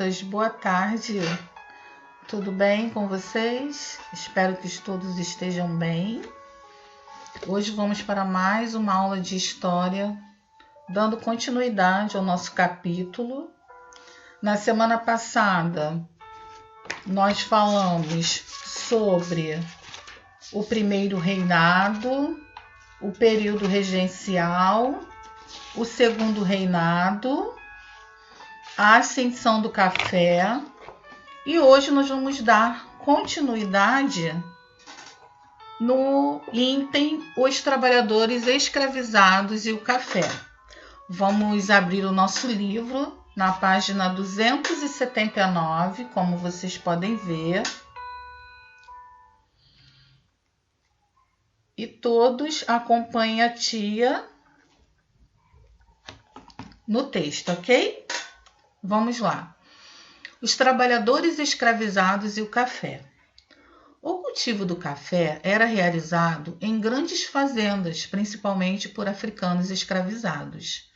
crianças, boa tarde. Tudo bem com vocês? Espero que todos estejam bem. Hoje vamos para mais uma aula de história, dando continuidade ao nosso capítulo. Na semana passada, nós falamos sobre o primeiro reinado, o período regencial, o segundo reinado, a ascensão do café, e hoje nós vamos dar continuidade no item Os Trabalhadores Escravizados e o Café. Vamos abrir o nosso livro na página 279, como vocês podem ver. E todos acompanhem a tia no texto, ok? Vamos lá. Os trabalhadores escravizados e o café. O cultivo do café era realizado em grandes fazendas, principalmente por africanos escravizados.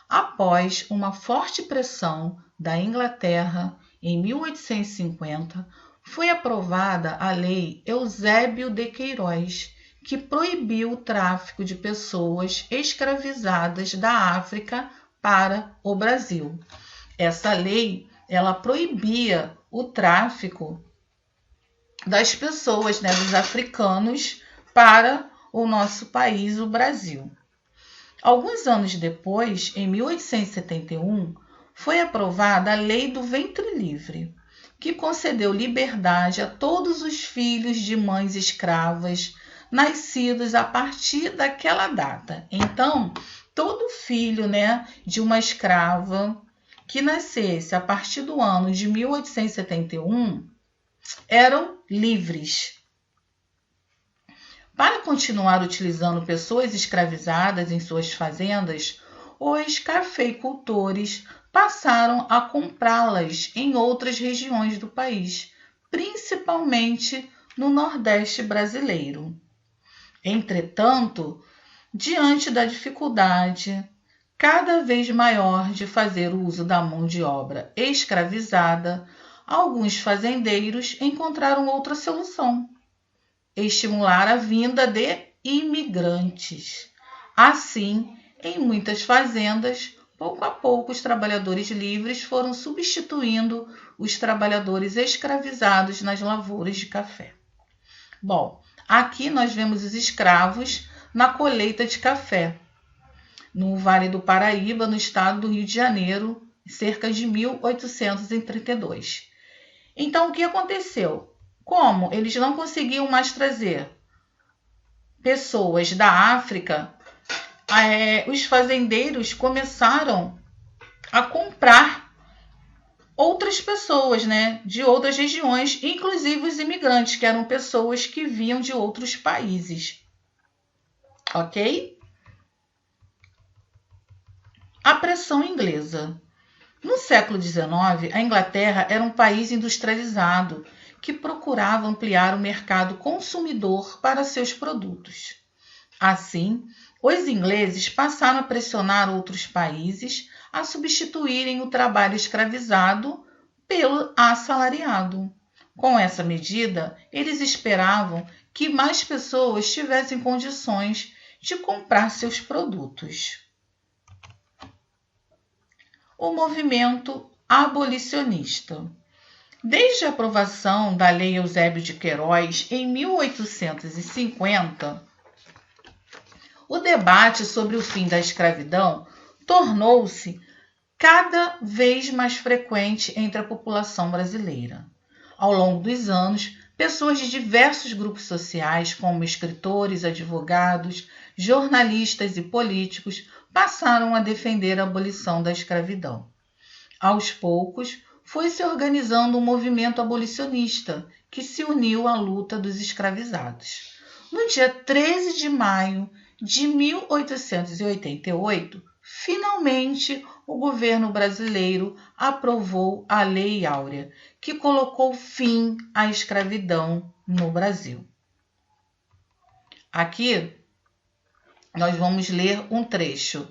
Após uma forte pressão da Inglaterra, em 1850, foi aprovada a Lei Eusébio de Queiroz, que proibiu o tráfico de pessoas escravizadas da África para o Brasil. Essa lei, ela proibia o tráfico das pessoas, dos africanos, para o nosso país, o Brasil. Alguns anos depois, em 1871, foi aprovada a Lei do Ventre Livre, que concedeu liberdade a todos os filhos de mães escravas nascidos a partir daquela data. Então, todo filho, de uma escrava que nascesse a partir do ano de 1871 eram livres. Para continuar utilizando pessoas escravizadas em suas fazendas, os cafeicultores passaram a comprá-las em outras regiões do país, principalmente no Nordeste brasileiro. Entretanto, diante da dificuldade cada vez maior de fazer uso da mão de obra escravizada, alguns fazendeiros encontraram outra solução: estimular a vinda de imigrantes. Assim, em muitas fazendas, pouco a pouco os trabalhadores livres foram substituindo os trabalhadores escravizados nas lavouras de café. Bom, aqui nós vemos os escravos na colheita de café, no Vale do Paraíba, no estado do Rio de Janeiro, cerca de 1832. Então, o que aconteceu? Como eles não conseguiam mais trazer pessoas da África, os fazendeiros começaram a comprar outras pessoas, de outras regiões, inclusive os imigrantes, que eram pessoas que vinham de outros países. Ok? A pressão inglesa. No século XIX, a Inglaterra era um país industrializado que procurava ampliar o mercado consumidor para seus produtos. Assim, os ingleses passaram a pressionar outros países a substituírem o trabalho escravizado pelo assalariado. Com essa medida, eles esperavam que mais pessoas tivessem condições de comprar seus produtos. O movimento abolicionista. Desde a aprovação da Lei Eusébio de Queiroz em 1850, o debate sobre o fim da escravidão tornou-se cada vez mais frequente entre a população brasileira. Ao longo dos anos, pessoas de diversos grupos sociais, como escritores, advogados, jornalistas e políticos, passaram a defender a abolição da escravidão. Aos poucos, foi se organizando um movimento abolicionista que se uniu à luta dos escravizados. No dia 13 de maio de 1888, finalmente o governo brasileiro aprovou a Lei Áurea, que colocou fim à escravidão no Brasil. Aqui nós vamos ler um trecho.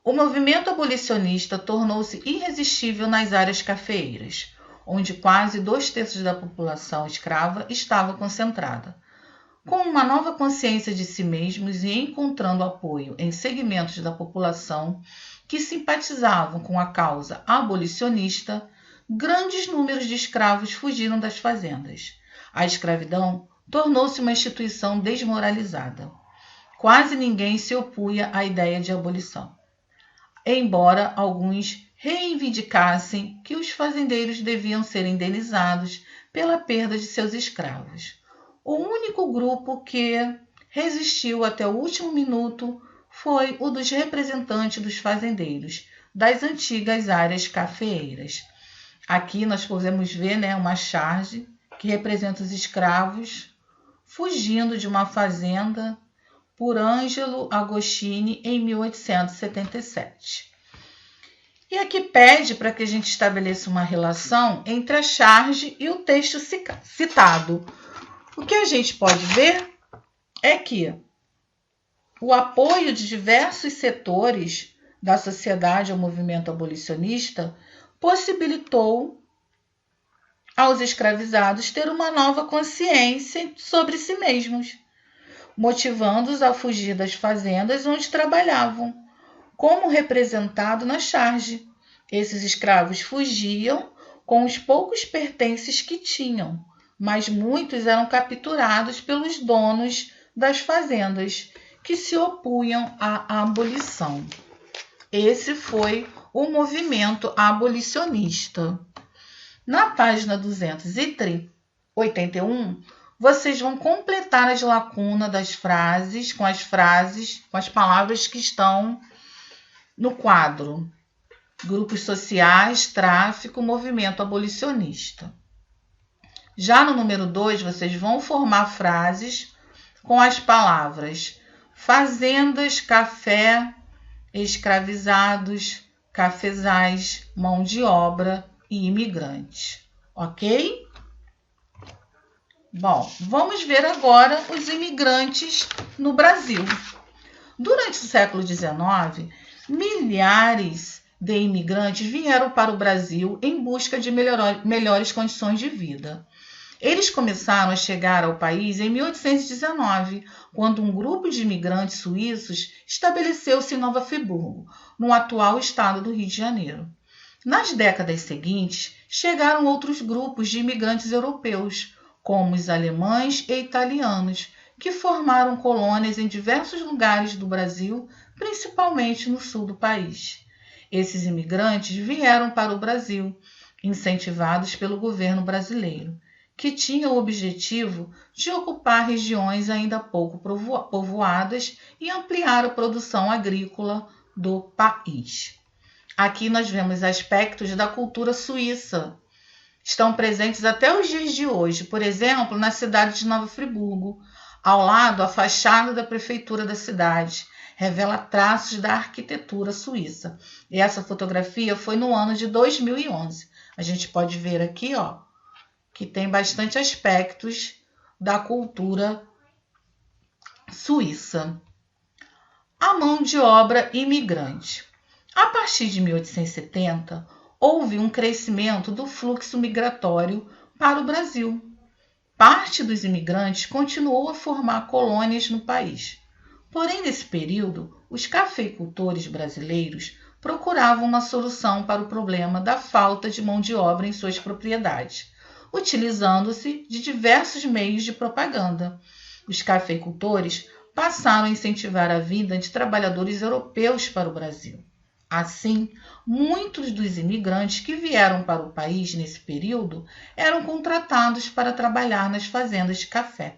O movimento abolicionista tornou-se irresistível nas áreas cafeeiras, onde quase 2/3 da população escrava estava concentrada. Com uma nova consciência de si mesmos e encontrando apoio em segmentos da população que simpatizavam com a causa abolicionista, grandes números de escravos fugiram das fazendas. A escravidão tornou-se uma instituição desmoralizada. Quase ninguém se opunha à ideia de abolição, embora alguns reivindicassem que os fazendeiros deviam ser indenizados pela perda de seus escravos. O único grupo que resistiu até o último minuto foi o dos representantes dos fazendeiros das antigas áreas cafeeiras. Aqui nós podemos ver, uma charge que representa os escravos fugindo de uma fazenda por Angelo Agostini em 1877. E aqui pede para que a gente estabeleça uma relação entre a charge e o texto citado. O que a gente pode ver é que o apoio de diversos setores da sociedade ao movimento abolicionista possibilitou aos escravizados ter uma nova consciência sobre si mesmos, motivando-os a fugir das fazendas onde trabalhavam, como representado na charge. Esses escravos fugiam com os poucos pertences que tinham, mas muitos eram capturados pelos donos das fazendas, que se opunham à abolição. Esse foi o movimento abolicionista. Na página 281, vocês vão completar as lacunas das frases, com as palavras que estão no quadro. Grupos sociais, tráfico, movimento abolicionista. Já no número 2, vocês vão formar frases com as palavras fazendas, café, escravizados, cafezais, mão de obra e imigrantes. Ok? Bom, vamos ver agora os imigrantes no Brasil. Durante o século XIX, milhares de imigrantes vieram para o Brasil em busca de melhores condições de vida. Eles começaram a chegar ao país em 1819, quando um grupo de imigrantes suíços estabeleceu-se em Nova Friburgo, no atual estado do Rio de Janeiro. Nas décadas seguintes, chegaram outros grupos de imigrantes europeus, como os alemães e italianos, que formaram colônias em diversos lugares do Brasil, principalmente no sul do país. Esses imigrantes vieram para o Brasil, incentivados pelo governo brasileiro, que tinha o objetivo de ocupar regiões ainda pouco povoadas e ampliar a produção agrícola do país. Aqui nós vemos aspectos da cultura suíça. Estão presentes até os dias de hoje, por exemplo, na cidade de Nova Friburgo. Ao lado, a fachada da prefeitura da cidade revela traços da arquitetura suíça. E essa fotografia foi no ano de 2011. A gente pode ver aqui, que tem bastante aspectos da cultura suíça. A mão de obra imigrante. A partir de 1870, houve um crescimento do fluxo migratório para o Brasil. Parte dos imigrantes continuou a formar colônias no país. Porém, nesse período, os cafeicultores brasileiros procuravam uma solução para o problema da falta de mão de obra em suas propriedades, utilizando-se de diversos meios de propaganda. Os cafeicultores passaram a incentivar a vinda de trabalhadores europeus para o Brasil. Assim, muitos dos imigrantes que vieram para o país nesse período eram contratados para trabalhar nas fazendas de café.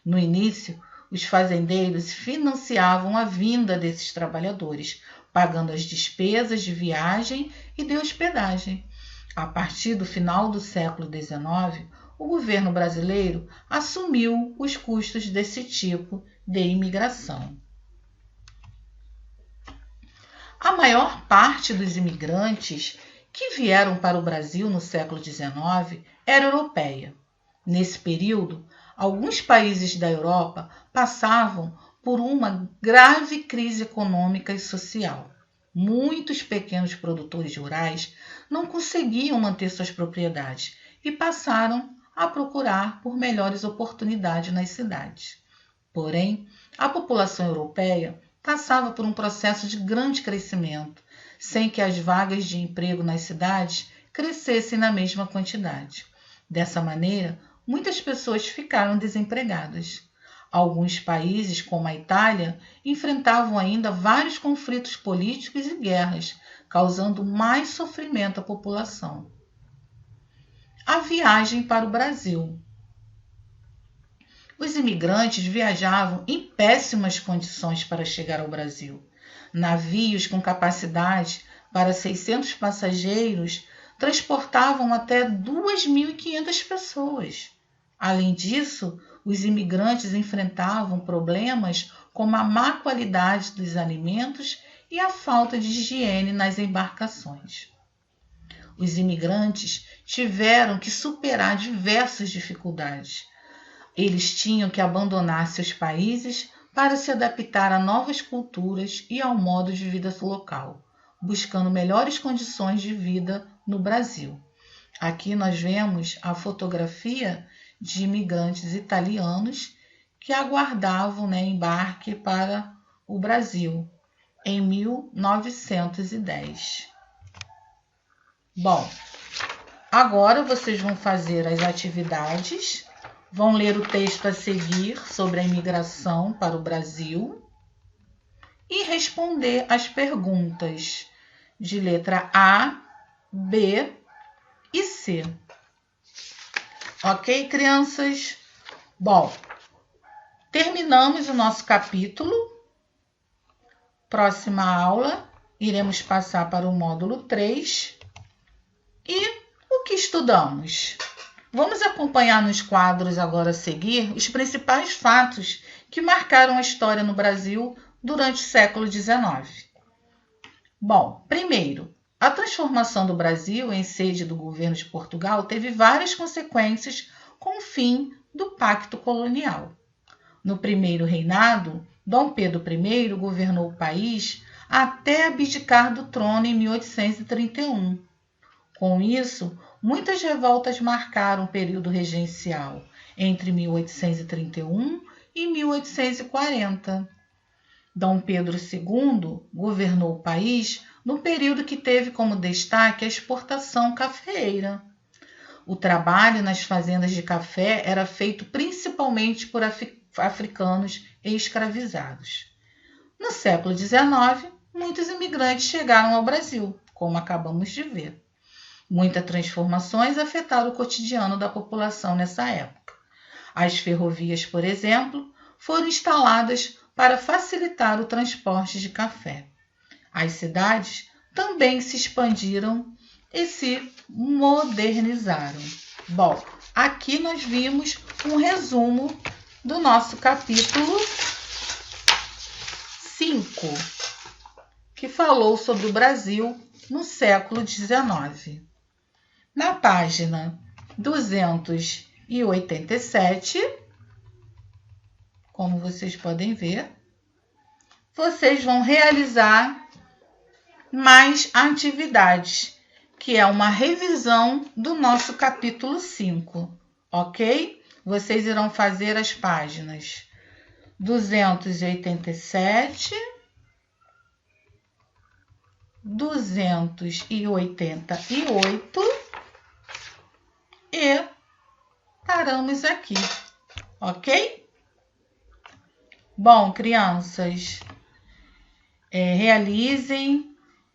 No início, os fazendeiros financiavam a vinda desses trabalhadores, pagando as despesas de viagem e de hospedagem. A partir do final do século XIX, o governo brasileiro assumiu os custos desse tipo de imigração. A maior parte dos imigrantes que vieram para o Brasil no século XIX era europeia. Nesse período, alguns países da Europa passavam por uma grave crise econômica e social. muitos pequenos produtores rurais não conseguiam manter suas propriedades e passaram a procurar por melhores oportunidades nas cidades. Porém, a população europeia passava por um processo de grande crescimento, sem que as vagas de emprego nas cidades crescessem na mesma quantidade. Dessa maneira, muitas pessoas ficaram desempregadas. Alguns países, como a Itália, enfrentavam ainda vários conflitos políticos e guerras, causando mais sofrimento à população. A viagem para o Brasil. Os imigrantes viajavam em péssimas condições para chegar ao Brasil. Navios com capacidade para 600 passageiros transportavam até 2.500 pessoas. Além disso, os imigrantes enfrentavam problemas como a má qualidade dos alimentos e a falta de higiene nas embarcações. Os imigrantes tiveram que superar diversas dificuldades. Eles tinham que abandonar seus países para se adaptar a novas culturas e ao modo de vida local, buscando melhores condições de vida no Brasil. Aqui nós vemos a fotografia de imigrantes italianos que aguardavam embarque para o Brasil em 1910. Bom, agora vocês vão fazer as atividades, vão ler o texto a seguir sobre a imigração para o Brasil e responder as perguntas de letra A, B e C. Ok, crianças? Bom, terminamos o nosso capítulo. Próxima aula, iremos passar para o módulo 3. E o que estudamos? Vamos acompanhar nos quadros agora a seguir os principais fatos que marcaram a história no Brasil durante o século XIX. Bom, primeiro, a transformação do Brasil em sede do governo de Portugal teve várias consequências com o fim do Pacto Colonial. No primeiro reinado, Dom Pedro I governou o país até abdicar do trono em 1831. Com isso, muitas revoltas marcaram o período regencial entre 1831 e 1840. Dom Pedro II governou o país no período que teve como destaque a exportação cafeeira. O trabalho nas fazendas de café era feito principalmente por africanos e escravizados. No século XIX, muitos imigrantes chegaram ao Brasil, como acabamos de ver. Muitas transformações afetaram o cotidiano da população nessa época. As ferrovias, por exemplo, foram instaladas para facilitar o transporte de café. As cidades também se expandiram e se modernizaram. Bom, aqui nós vimos um resumo do nosso capítulo 5, que falou sobre o Brasil no século XIX. Na página 287, como vocês podem ver, vocês vão realizar mais atividades, que é uma revisão do nosso capítulo 5, ok? Vocês irão fazer as páginas 287, 288 e paramos aqui, ok? Bom, crianças, realizem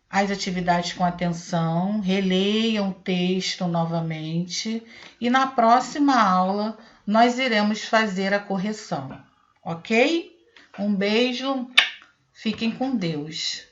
as atividades com atenção, releiam o texto novamente e na próxima aula nós iremos fazer a correção, ok? Um beijo, fiquem com Deus.